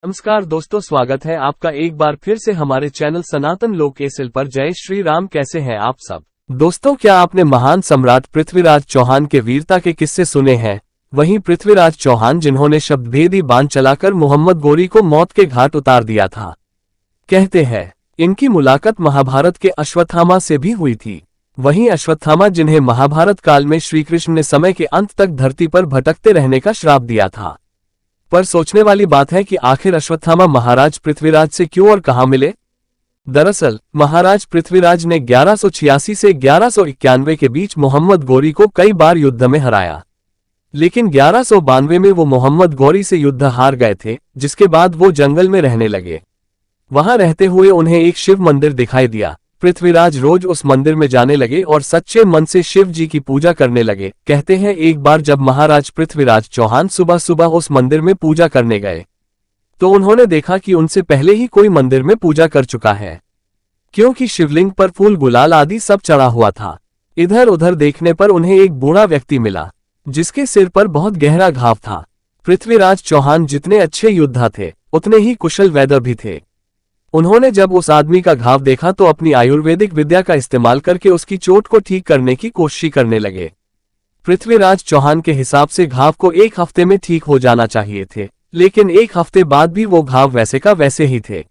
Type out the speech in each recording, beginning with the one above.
नमस्कार दोस्तों, स्वागत है आपका एक बार फिर से हमारे चैनल सनातन लोक एसएल पर। जय श्री राम। कैसे हैं आप सब दोस्तों? क्या आपने महान सम्राट पृथ्वीराज चौहान के वीरता के किस्से सुने हैं? वहीं पृथ्वीराज चौहान जिन्होंने शब्दभेदी बाण चलाकर मोहम्मद गोरी को मौत के घाट उतार दिया था। कहते हैं इनकी मुलाकात महाभारत के अश्वत्थामा से भी हुई थी। वहीं अश्वत्थामा जिन्हें महाभारत काल में श्रीकृष्ण ने समय के अंत तक धरती पर भटकते रहने का श्राप दिया था। पर सोचने वाली बात है कि आखिर अश्वत्थामा महाराज पृथ्वीराज से क्यों और कहां मिले। दरअसल महाराज पृथ्वीराज ने 1186 से 1191 के बीच मोहम्मद गोरी को कई बार युद्ध में हराया, लेकिन 1192 में वो मोहम्मद गोरी से युद्ध हार गए थे, जिसके बाद वो जंगल में रहने लगे। वहां रहते हुए उन्हें एक शिव मंदिर दिखाई दिया। पृथ्वीराज रोज उस मंदिर में जाने लगे और सच्चे मन से शिव जी की पूजा करने लगे। कहते हैं एक बार जब महाराज पृथ्वीराज चौहान सुबह सुबह उस मंदिर में पूजा करने गए तो उन्होंने देखा कि उनसे पहले ही कोई मंदिर में पूजा कर चुका है, क्योंकि शिवलिंग पर फूल गुलाल आदि सब चढ़ा हुआ था। इधर उधर देखने पर उन्हें एक बूढ़ा व्यक्ति मिला, जिसके सिर पर बहुत गहरा घाव था। पृथ्वीराज चौहान जितने अच्छे योद्धा थे, उतने ही कुशल वैद्य भी थे। उन्होंने जब उस आदमी का घाव देखा तो अपनी आयुर्वेदिक विद्या का इस्तेमाल करके उसकी चोट को ठीक करने की कोशिश करने लगे। पृथ्वीराज चौहान के हिसाब से घाव को 1 हफ्ते में ठीक हो जाना चाहिए थे, लेकिन 1 हफ्ते बाद भी वो घाव वैसे का वैसे ही थे।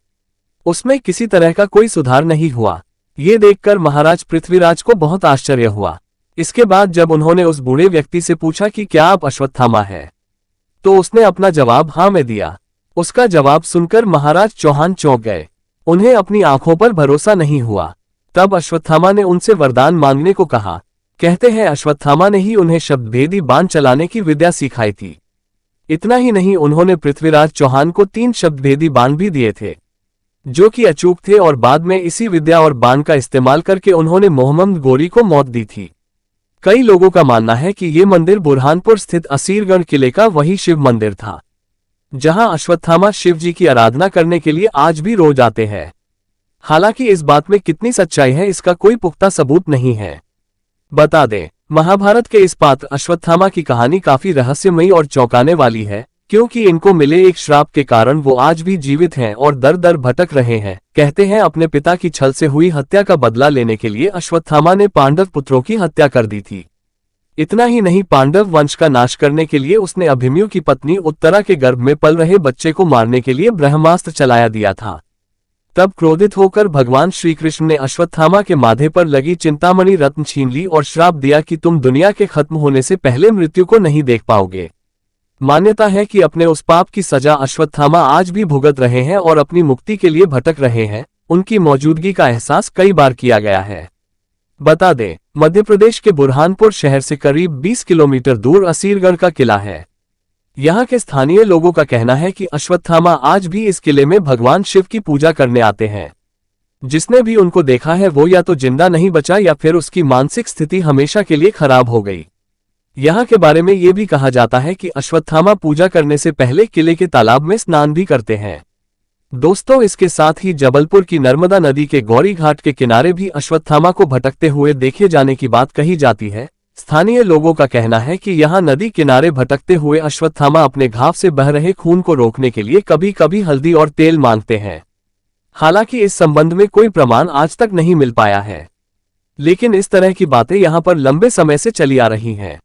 उसमें किसी तरह का कोई सुधार नहीं हुआ। ये देखकर महाराज पृथ्वीराज को बहुत आश्चर्य हुआ। इसके बाद जब उन्होंने उस बूढ़े व्यक्ति से पूछा कि क्या आप अश्वत्थामा है, तो उसने अपना जवाब हाँ में दिया। उसका जवाब सुनकर महाराज चौहान चौंक गए। उन्हें अपनी आंखों पर भरोसा नहीं हुआ। तब अश्वत्थामा ने उनसे वरदान मांगने को कहा। कहते हैं अश्वत्थामा ने ही उन्हें शब्दभेदी बाण चलाने की विद्या सिखाई थी। इतना ही नहीं, उन्होंने पृथ्वीराज चौहान को 3 शब्दभेदी बाण भी दिए थे, जो कि अचूक थे, और बाद में इसी विद्या और बाण का इस्तेमाल करके उन्होंने मोहम्मद गोरी को मौत दी थी। कई लोगों का मानना है कि ये मंदिर बुरहानपुर स्थित असीरगढ़ किले का वही शिव मंदिर था, जहां अश्वत्थामा शिव जी की आराधना करने के लिए आज भी रोज आते हैं। हालांकि इस बात में कितनी सच्चाई है, इसका कोई पुख्ता सबूत नहीं है। बता दें, महाभारत के इस पात्र अश्वत्थामा की कहानी काफी रहस्यमयी और चौंकाने वाली है, क्योंकि इनको मिले एक श्राप के कारण वो आज भी जीवित हैं और दर दर भटक रहे हैं। कहते हैं अपने पिता की छल से हुई हत्या का बदला लेने के लिए अश्वत्थामा ने पांडव पुत्रों की हत्या कर दी थी। इतना ही नहीं, पांडव वंश का नाश करने के लिए उसने अभिमन्यु की पत्नी उत्तरा के गर्भ में पल रहे बच्चे को मारने के लिए ब्रह्मास्त्र चलाया दिया था। तब क्रोधित होकर भगवान श्रीकृष्ण ने अश्वत्थामा के माथे पर लगी चिंतामणि रत्न छीन ली और श्राप दिया कि तुम दुनिया के खत्म होने से पहले मृत्यु को नहीं देख पाओगे। मान्यता है कि अपने उस पाप की सजा अश्वत्थामा आज भी भुगत रहे हैं और अपनी मुक्ति के लिए भटक रहे हैं। उनकी मौजूदगी का एहसास कई बार किया गया है। बता दें, मध्य प्रदेश के बुरहानपुर शहर से करीब 20 किलोमीटर दूर असीरगढ़ का किला है। यहाँ के स्थानीय लोगों का कहना है कि अश्वत्थामा आज भी इस किले में भगवान शिव की पूजा करने आते हैं। जिसने भी उनको देखा है वो या तो जिंदा नहीं बचा या फिर उसकी मानसिक स्थिति हमेशा के लिए खराब हो गई। यहाँ के बारे में ये भी कहा जाता है कि अश्वत्थामा पूजा करने से पहले किले के तालाब में स्नान भी करते हैं। दोस्तों, इसके साथ ही जबलपुर की नर्मदा नदी के गौरी घाट के किनारे भी अश्वत्थामा को भटकते हुए देखे जाने की बात कही जाती है। स्थानीय लोगों का कहना है कि यहाँ नदी किनारे भटकते हुए अश्वत्थामा अपने घाव से बह रहे खून को रोकने के लिए कभी कभी हल्दी और तेल मांगते हैं। हालांकि इस संबंध में कोई प्रमाण आज तक नहीं मिल पाया है, लेकिन इस तरह की बातें यहाँ पर लंबे समय से चली आ रही हैं।